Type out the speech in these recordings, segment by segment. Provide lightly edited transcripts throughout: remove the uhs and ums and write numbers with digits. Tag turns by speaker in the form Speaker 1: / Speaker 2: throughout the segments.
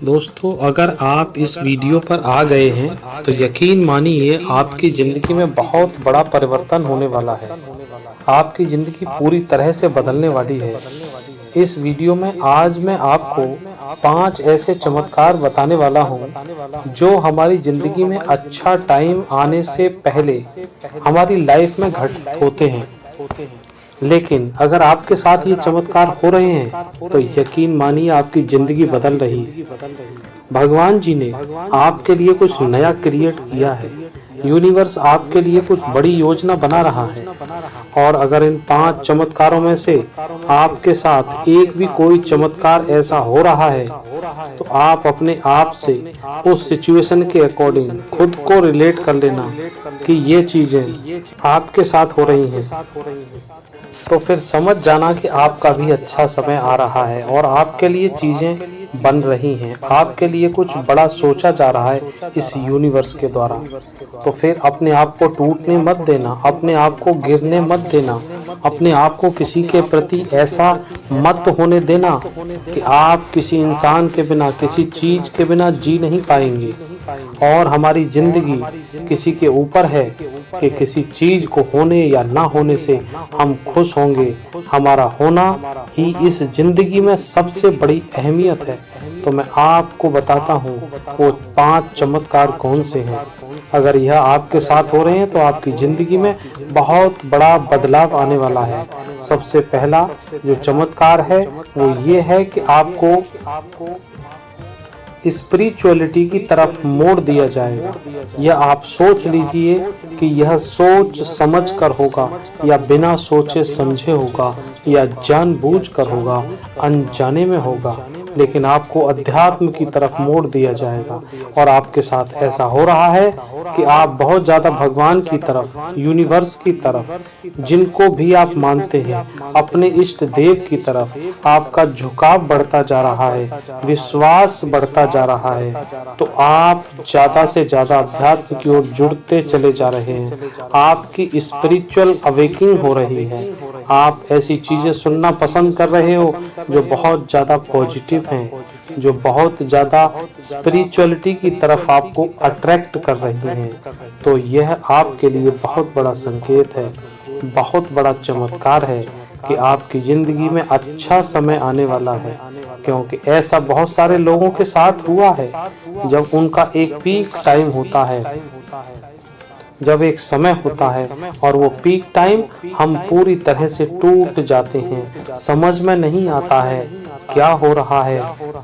Speaker 1: दोस्तों, अगर आप इस वीडियो पर आ गए हैं तो यकीन मानिए आपकी ज़िंदगी में बहुत बड़ा परिवर्तन होने वाला है। आपकी ज़िंदगी पूरी तरह से बदलने वाली है। इस वीडियो में आज मैं आपको 5 ऐसे चमत्कार बताने वाला हूँ जो हमारी ज़िंदगी में अच्छा टाइम आने से पहले हमारी लाइफ में घटित होते हैं। लेकिन अगर आपके साथ ये चमत्कार हो रहे हैं तो यकीन मानिए आपकी ज़िंदगी बदल रही है। भगवान जी ने आपके लिए कुछ नया क्रिएट किया है। यूनिवर्स आपके लिए कुछ बड़ी योजना बना रहा है। और अगर इन 5 चमत्कारों में से आपके साथ एक भी कोई चमत्कार ऐसा हो रहा है तो आप अपने आप से उस सिचुएशन के अकॉर्डिंग खुद को रिलेट कर लेना कि ये चीजें आपके साथ हो रही हैं। तो फिर समझ जाना कि आपका भी अच्छा समय आ रहा है और आपके लिए चीजें बन रही हैं। आपके लिए कुछ बड़ा सोचा जा रहा है इस यूनिवर्स के द्वारा। तो फिर अपने आप को टूटने मत देना, अपने आप को गिरने मत देना, अपने आप को किसी के प्रति ऐसा मत होने देना कि आप किसी इंसान के बिना, किसी चीज के बिना जी नहीं पाएंगे। और हमारी जिंदगी किसी के ऊपर है कि किसी चीज को होने या ना होने से हम खुश होंगे। हमारा होना ही इस जिंदगी में सबसे बड़ी अहमियत है। तो मैं आपको बताता हूँ वो 5 चमत्कार कौन से हैं। अगर यह आपके साथ हो रहे हैं तो आपकी जिंदगी में बहुत बड़ा बदलाव आने वाला है। सबसे पहला जो चमत्कार है वो ये है कि आपको स्पिरिचुअलिटी की तरफ मोड़ दिया जाएगा। यह आप सोच लीजिए कि यह सोच समझ कर होगा या बिना सोचे समझे होगा या जानबूझ कर होगा, अनजाने में होगा, लेकिन आपको अध्यात्म की तरफ मोड़ दिया जाएगा। और आपके साथ ऐसा हो रहा है कि आप बहुत ज़्यादा भगवान की तरफ, यूनिवर्स की तरफ, जिनको भी आप मानते हैं, अपने इष्ट देव की तरफ आपका झुकाव बढ़ता जा रहा है, विश्वास बढ़ता जा रहा है। तो आप ज़्यादा से ज़्यादा अध्यात्म की ओर जुड़ते चले जा रहे हैं। आपकी स्पिरिचुअल अवेकिंग हो रही है। आप ऐसी चीज़ें सुनना पसंद कर रहे हो जो बहुत ज़्यादा पॉजिटिव हैं, जो बहुत ज़्यादा स्पिरिचुअलिटी की तरफ आपको अट्रैक्ट कर रही हैं। तो यह आपके लिए बहुत बड़ा संकेत है, बहुत बड़ा चमत्कार है कि आपकी ज़िंदगी में अच्छा समय आने वाला है। क्योंकि ऐसा बहुत सारे लोगों के साथ हुआ है जब उनका एक पीक टाइम होता है, जब एक समय होता है और वो पीक टाइम हम पूरी तरह से टूट जाते हैं, समझ में नहीं आता है क्या हो रहा है।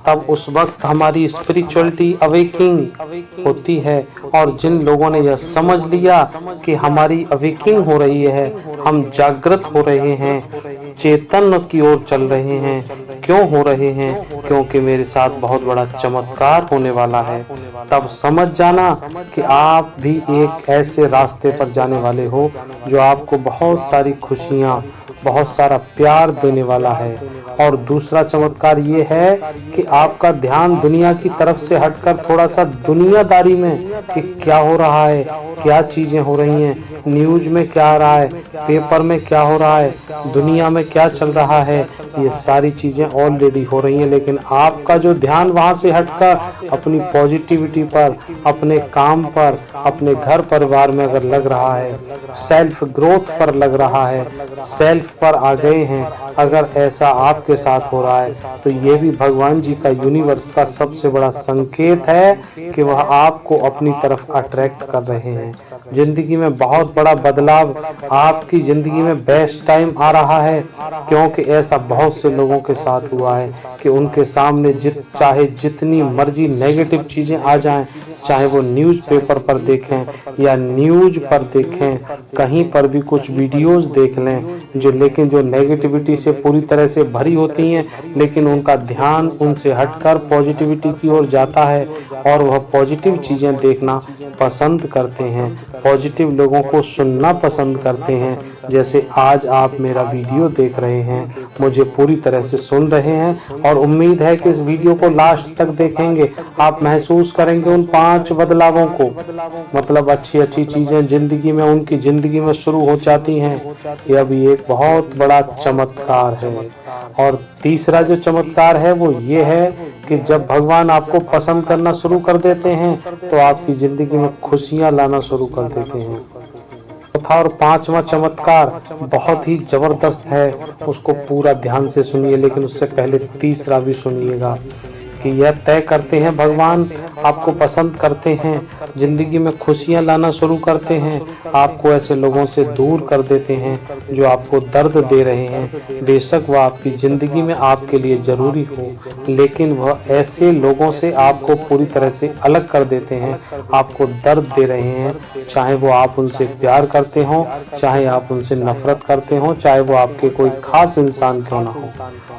Speaker 1: तब उस वक्त हमारी स्पिरिचुअलिटी अवेकिंग होती है। और जिन लोगों ने यह समझ लिया कि हमारी अवेकिंग हो रही है, हम जागृत हो रहे हैं, चेतन की ओर चल रहे हैं, क्यों हो रहे हैं? क्योंकि मेरे साथ बहुत बड़ा चमत्कार होने वाला है। तब समझ जाना कि आप भी एक ऐसे रास्ते पर जाने वाले हो जो आपको बहुत सारी खुशियाँ, बहुत सारा प्यार देने वाला है। और दूसरा चमत्कार ये है कि आपका ध्यान दुनिया की तरफ से हटकर थोड़ा सा दुनियादारी में कि क्या हो रहा है, क्या चीज़ें हो रही हैं, न्यूज़ में क्या आ रहा है, पेपर में क्या हो रहा है, दुनिया में क्या चल रहा है, ये सारी चीज़ें ऑलरेडी हो रही हैं। लेकिन आपका जो ध्यान वहाँ से हटकर अपनी पॉजिटिविटी पर, अपने काम पर, अपने घर परिवार में अगर लग रहा है, सेल्फ ग्रोथ पर लग रहा है, सेल्फ पर आ गए हैं, अगर ऐसा आपके साथ हो रहा है तो ये भी भगवान जी का, यूनिवर्स का सबसे बड़ा संकेत है कि वह आपको अपनी तरफ अट्रैक्ट कर रहे हैं। जिंदगी में बहुत बड़ा बदलाव, आपकी जिंदगी में बेस्ट टाइम आ रहा है। क्योंकि ऐसा बहुत से लोगों के साथ हुआ है कि उनके सामने चाहे जितनी मर्जी नेगेटिव चीजें आ जाएं, चाहे वो न्यूज़पेपर पर देखें या न्यूज़ पर देखें, कहीं पर भी कुछ वीडियोस देख लें लेकिन जो नेगेटिविटी से पूरी तरह से भरी होती हैं, लेकिन उनका ध्यान उनसे हटकर पॉजिटिविटी की ओर जाता है और वह पॉजिटिव चीज़ें देखना पसंद करते हैं। पॉजिटिव लोगों को सुनना पसंद करते हैं। जैसे आज आप मेरा वीडियो देख रहे हैं, मुझे पूरी तरह से सुन रहे हैं और उम्मीद है कि इस वीडियो को लास्ट तक देखेंगे। आप महसूस करेंगे उन 5 बदलावों को, मतलब अच्छी अच्छी चीजें जिंदगी में, उनकी जिंदगी में शुरू हो जाती हैं। यह भी एक बहुत बड़ा चमत्कार है। और तीसरा जो चमत्कार है वो ये है कि जब भगवान आपको पसंद करना शुरू कर देते हैं तो आपकी जिंदगी में खुशियां लाना शुरू कर देते हैं। चौथा और 5वां चमत्कार बहुत ही जबरदस्त है, उसको पूरा ध्यान से सुनिए, लेकिन उससे पहले तीसरा भी सुनिएगा कि यह तय करते हैं भगवान आपको पसंद करते हैं, जिंदगी में खुशियां लाना शुरू करते हैं, आपको ऐसे लोगों से दूर कर देते हैं जो आपको दर्द दे रहे हैं। बेशक वह आपकी ज़िंदगी में आपके लिए ज़रूरी हो, लेकिन वह ऐसे लोगों से आपको पूरी तरह से अलग कर देते हैं, आपको दर्द दे रहे हैं। चाहे वो आप उनसे प्यार करते हों, चाहे आप उनसे नफरत करते हों, चाहे वो आपके कोई खास इंसान क्यों ना हो,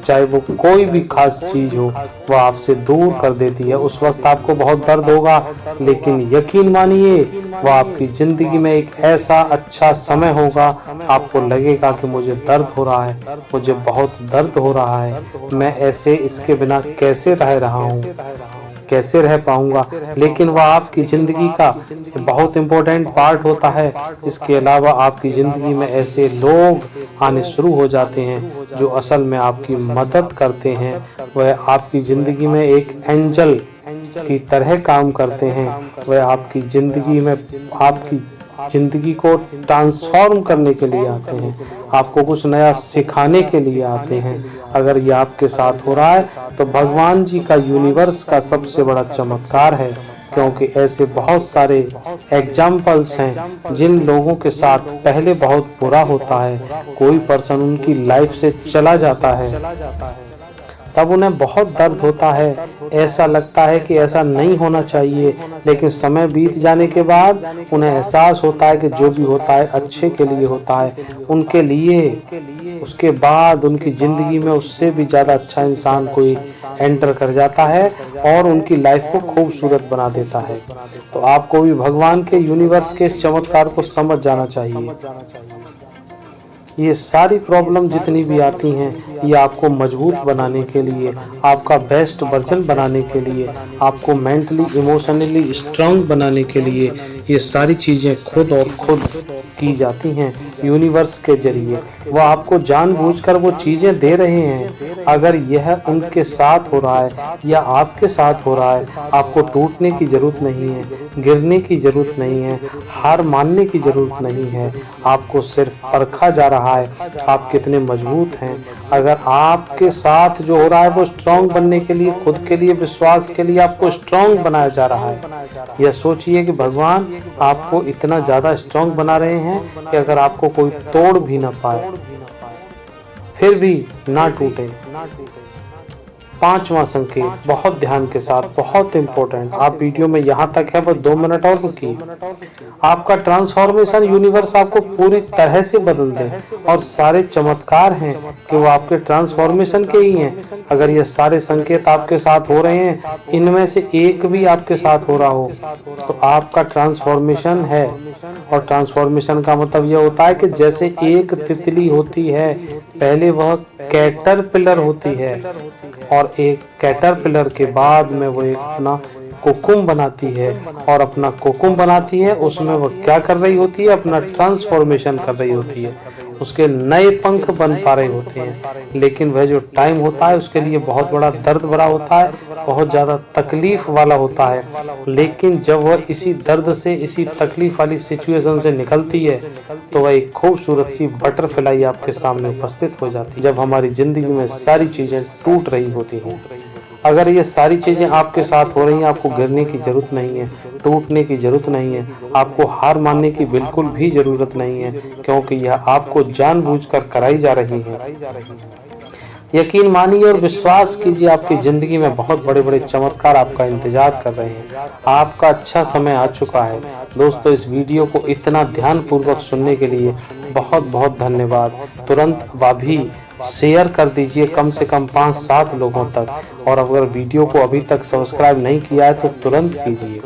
Speaker 1: चाहे वो कोई भी खास चीज़ हो, वह आपसे दूर कर देती है। उस वक्त आपको बहुत दर्द होगा, लेकिन यकीन मानिए वह आपकी ज़िंदगी में एक ऐसा अच्छा समय होगा, आपको लगेगा कि मुझे दर्द हो रहा है, मुझे बहुत दर्द हो रहा है, मैं ऐसे इसके बिना कैसे रह रहा हूँ, कैसे रह पाऊंगा। लेकिन वह आपकी ज़िंदगी का बहुत इम्पोर्टेंट पार्ट होता है। इसके अलावा आपकी ज़िंदगी में ऐसे लोग आने शुरू हो जाते हैं जो असल में आपकी मदद करते हैं। वह आपकी ज़िंदगी में एक एंजल की तरह काम करते हैं। वह आपकी ज़िंदगी में आपकी ज़िंदगी को ट्रांसफॉर्म करने के लिए आते हैं, आपको कुछ नया सिखाने के लिए आते हैं। अगर ये आपके साथ हो रहा है तो भगवान जी का, यूनिवर्स का सबसे बड़ा चमत्कार है, क्योंकि ऐसे बहुत सारे एग्जाम्पल्स हैं जिन लोगों के साथ पहले बहुत बुरा होता है, कोई पर्सन उनकी लाइफ से चला जाता है, तब उन्हें बहुत दर्द होता है, ऐसा लगता है कि ऐसा नहीं होना चाहिए, लेकिन समय बीत जाने के बाद उन्हें एहसास होता है कि जो भी होता है अच्छे के लिए होता है, उनके लिए। उसके बाद उनकी ज़िंदगी में उससे भी ज़्यादा अच्छा इंसान कोई एंटर कर जाता है और उनकी लाइफ को खूबसूरत बना देता है। तो आपको भी भगवान के, यूनिवर्स के इस चमत्कार को समझ जाना चाहिए। ये सारी प्रॉब्लम जितनी भी आती हैं, ये आपको मजबूत बनाने के लिए, आपका बेस्ट वर्जन बनाने के लिए, आपको मेंटली इमोशनली स्ट्रांग बनाने के लिए ये सारी चीज़ें खुद और खुद की जाती हैं यूनिवर्स के जरिए। वो आपको जानबूझकर वो चीज़ें दे रहे हैं। अगर यह उनके साथ हो रहा है या आपके साथ हो रहा है, आपको टूटने की ज़रूरत नहीं है, गिरने की ज़रूरत नहीं है, हार मानने की ज़रूरत नहीं है। आपको सिर्फ परखा जा रहा है आप कितने मजबूत हैं। अगर आपके साथ जो हो रहा है वो स्ट्रांग बनने के लिए, खुद के लिए, विश्वास के लिए आपको स्ट्रांग बनाया जा रहा है। यह सोचिए कि भगवान आपको इतना ज़्यादा स्ट्रांग बना रहे हैं कि अगर आपको कोई तोड़ भी ना पाए, फिर भी ना टूटे। 5वां संकेत बहुत ध्यान के साथ, बहुत इंपॉर्टेंट। आप वीडियो में यहाँ तक है, वो 2 मिनट और रुकिए। आपका ट्रांसफॉर्मेशन यूनिवर्स आपको पूरी तरह से बदल दे, और सारे चमत्कार हैं कि वो आपके ट्रांसफॉर्मेशन के ही हैं। अगर ये सारे संकेत आपके साथ हो रहे हैं, इनमें से एक भी आपके साथ हो रहा हो, तो आपका ट्रांसफॉर्मेशन है। और ट्रांसफॉर्मेशन का मतलब यह होता है कि जैसे एक तितली होती है, पहले वह कैटरपिलर होती है, और एक कैटरपिलर के बाद में वो एक अपना कोकुम बनाती है, और अपना कोकुम बनाती है, उसमें वो क्या कर रही होती है, अपना ट्रांसफॉर्मेशन कर रही होती है, उसके नए पंख बन पा रहे होते हैं। लेकिन वह जो टाइम होता है उसके लिए बहुत बड़ा दर्द भरा होता है, बहुत ज़्यादा तकलीफ वाला होता है। लेकिन जब वह इसी दर्द से, इसी तकलीफ वाली सिचुएशन से निकलती है, तो वह एक खूबसूरत सी बटरफ्लाई आपके सामने उपस्थित हो जाती है। जब हमारी ज़िंदगी में सारी चीज़ें टूट रही होती हैं, अगर ये सारी चीज़ें आपके साथ हो रही हैं, आपको गिरने की ज़रूरत नहीं है, टूटने की ज़रूरत नहीं है, आपको हार मानने की बिल्कुल भी ज़रूरत नहीं है, क्योंकि यह आपको जानबूझकर कराई जा रही है। यकीन मानिए और विश्वास कीजिए, आपकी ज़िंदगी में बहुत बड़े बड़े चमत्कार आपका इंतजार कर रहे हैं। आपका अच्छा समय आ चुका है। दोस्तों, इस वीडियो को इतना ध्यानपूर्वक सुनने के लिए बहुत बहुत धन्यवाद। तुरंत अभी शेयर कर दीजिए कम से कम 5-7 लोगों तक, और अगर वीडियो को अभी तक सब्सक्राइब नहीं किया है तो तुरंत कीजिए।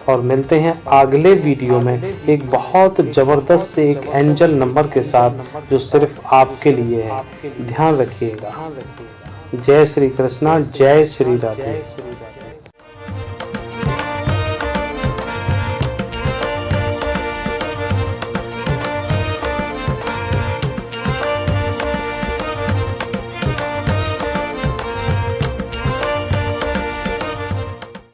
Speaker 1: और मिलते हैं अगले वीडियो में एक बहुत जबरदस्त से एक एंजल नंबर के साथ जो सिर्फ आपके लिए है। ध्यान रखिएगा। जय श्री कृष्णा, जय श्री राधे।